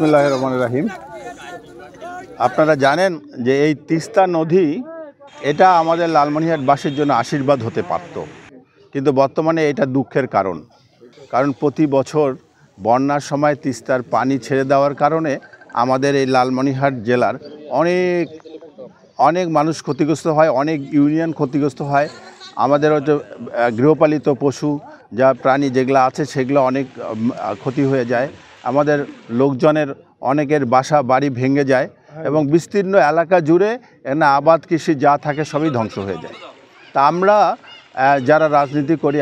বিসমিল্লাহির রহমানির রহিম। আপনারা জানেন যে এই তিস্তা নদী এটা আমাদের লালমনিরহাটবাসীর জন্য আশীর্বাদ হতে পারত, কিন্তু বর্তমানে এটা দুঃখের কারণ প্রতি বছর বন্যার সময় তিস্তার পানি ছেড়ে দেওয়ার কারণে আমাদের এই লালমনিরহাট জেলার অনেক মানুষ ক্ষতিগ্রস্ত হয়, অনেক ইউনিয়ন ক্ষতিগ্রস্ত হয়। আমাদের হয়তো গৃহপালিত পশু যা প্রাণী যেগুলো আছে সেগুলো অনেক ক্ষতি হয়ে যায়। আমাদের লোকজনের অনেকের বাসা বাড়ি ভেঙে যায় এবং বিস্তীর্ণ এলাকা জুড়ে এখানে আবাদ কৃষি যা থাকে সবই ধ্বংস হয়ে যায়। তা আমরা যারা রাজনীতি করি,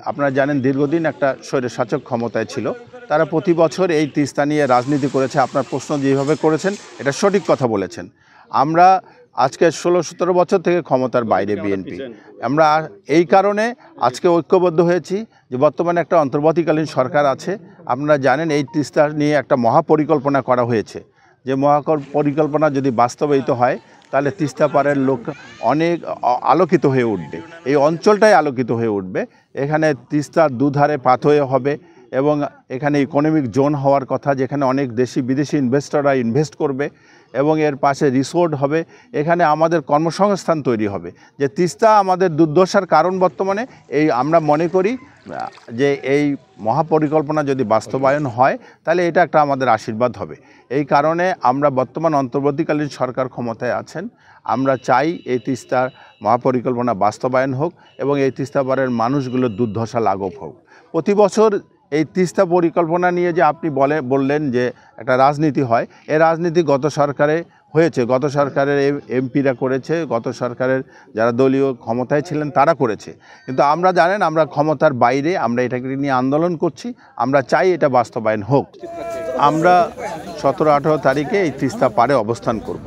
আপনারা জানেন দীর্ঘদিন একটা স্বৈরশাসক ক্ষমতায় ছিল, তারা প্রতি বছর এই তিস্তা নিয়ে রাজনীতি করেছে। আপনার প্রশ্ন যেভাবে করেছেন এটা সঠিক কথা বলেছেন। আমরা আজকে 16-17 বছর থেকে ক্ষমতার বাইরে বিএনপি। আমরা এই কারণে আজকে ঐক্যবদ্ধ হয়েছি যে বর্তমানে একটা অন্তর্বর্তীকালীন সরকার আছে। আপনারা জানেন এই তিস্তা নিয়ে একটা মহাপরিকল্পনা করা হয়েছে, যে পরিকল্পনা যদি বাস্তবায়িত হয় তাহলে তিস্তা পাড়ের লোক অনেক আলোকিত হয়ে উঠবে, এই অঞ্চলটাই আলোকিত হয়ে উঠবে। এখানে তিস্তার দুধারে পাথওয়ে হবে এবং এখানে ইকোনমিক জোন হওয়ার কথা, যেখানে অনেক দেশি বিদেশি ইনভেস্টররা ইনভেস্ট করবে এবং এর পাশে রিসোর্ট হবে। এখানে আমাদের কর্মসংস্থান তৈরি হবে। যে তিস্তা আমাদের দুর্দশার কারণ বর্তমানে এই আমরা মনে করি যে এই মহাপরিকল্পনা যদি বাস্তবায়ন হয় তাহলে এটা একটা আমাদের আশীর্বাদ হবে। এই কারণে আমরা বর্তমান অন্তর্বর্তীকালীন সরকার ক্ষমতায় আছেন, আমরা চাই এই তিস্তার মহাপরিকল্পনা বাস্তবায়ন হোক এবং এই তিস্তা পাড়ের মানুষগুলোর দুর্দশা লাঘব হোক। প্রতি বছর এই তিস্তা পরিকল্পনা নিয়ে যে আপনি বললেন যে একটা রাজনীতি হয়, এই রাজনীতি গত সরকারে হয়েছে, গত সরকারের এমপিরা করেছে, গত সরকারের যারা দলীয় ক্ষমতায় ছিলেন তারা করেছে। কিন্তু আমরা জানেন আমরা ক্ষমতার বাইরে, আমরা এটাকে নিয়ে আন্দোলন করছি, আমরা চাই এটা বাস্তবায়ন হোক। আমরা 17-18 তারিখে এই তিস্তা পাড়ে অবস্থান করব।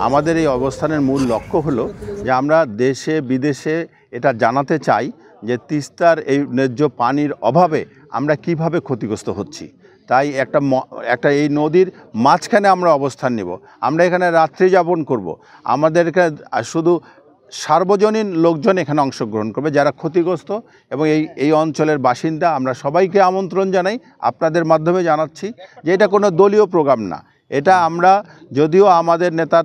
আমাদের এই অবস্থানের মূল লক্ষ্য হলো যে আমরা দেশে বিদেশে এটা জানাতে চাই যে তিস্তার এই ন্যায্য পানির অভাবে আমরা কিভাবে ক্ষতিগ্রস্ত হচ্ছি। তাই একটা এই নদীর মাঝখানে আমরা অবস্থান নেব, আমরা এখানে রাত্রি যাপন করব। আমাদের এখানে শুধু সার্বজনীন লোকজন এখানে অংশগ্রহণ করবে যারা ক্ষতিগ্রস্ত এবং এই অঞ্চলের বাসিন্দা। আমরা সবাইকে আমন্ত্রণ জানাই, আপনাদের মাধ্যমে জানাচ্ছি যে এটা কোনো দলীয় প্রোগ্রাম না। এটা আমরা যদিও আমাদের নেতা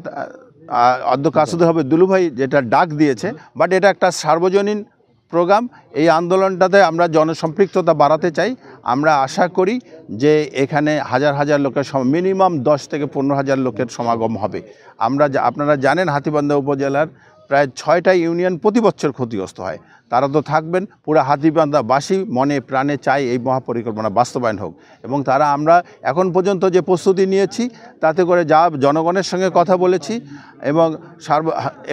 অধ্যক্ষ আসাদুল হক দুলুভাই যেটা ডাক দিয়েছে, বাট এটা একটা সার্বজনীন প্রোগ্রাম। এই আন্দোলনটাতে আমরা জনসম্পৃক্ততা বাড়াতে চাই। আমরা আশা করি যে এখানে হাজার হাজার লোকের মিনিমাম 10 থেকে 15,000 লোকের সমাগম হবে। আপনারা জানেন হাতীবান্ধা উপজেলার প্রায় 6টা ইউনিয়ন প্রতি বছর ক্ষতিগ্রস্ত হয়, তারা তো থাকবেন। পুরো হাতীবান্ধাবাসী মনে প্রাণে চাই এই মহাপরিকল্পনা বাস্তবায়ন হোক এবং আমরা এখন পর্যন্ত যে প্রস্তুতি নিয়েছি তাতে করে যা জনগণের সঙ্গে কথা বলেছি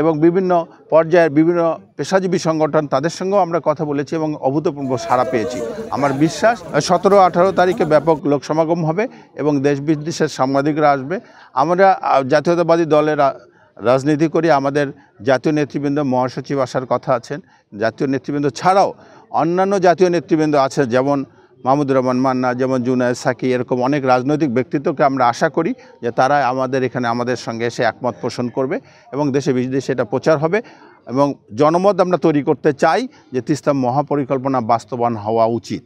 এবং বিভিন্ন পর্যায়ের বিভিন্ন পেশাজীবী সংগঠন তাদের সঙ্গেও আমরা কথা বলেছি এবং অভূতপূর্ব সাড়া পেয়েছি। আমার বিশ্বাস 17-18 তারিখে ব্যাপক লোক সমাগম হবে এবং দেশ বিদেশের সাংবাদিকরা আসবে। আমরা জাতীয়তাবাদী দলের রাজনীতি করি, আমাদের জাতীয় নেতৃবৃন্দ মহাসচিব আসার কথা আছেন। জাতীয় নেতৃবৃন্দ ছাড়াও অন্যান্য জাতীয় নেতৃবৃন্দ আছে, যেমন মাহমুদুর রহমান মান্না, যেমন জুনায়েদ সাকি, এরকম অনেক রাজনৈতিক ব্যক্তিত্বকে আমরা আশা করি যে তারা আমাদের সঙ্গে এসে একমত পোষণ করবে এবং দেশে বিদেশে এটা প্রচার হবে এবং জনমত আমরা তৈরি করতে চাই যে তিস্তা মহাপরিকল্পনা বাস্তবায়ন হওয়া উচিত।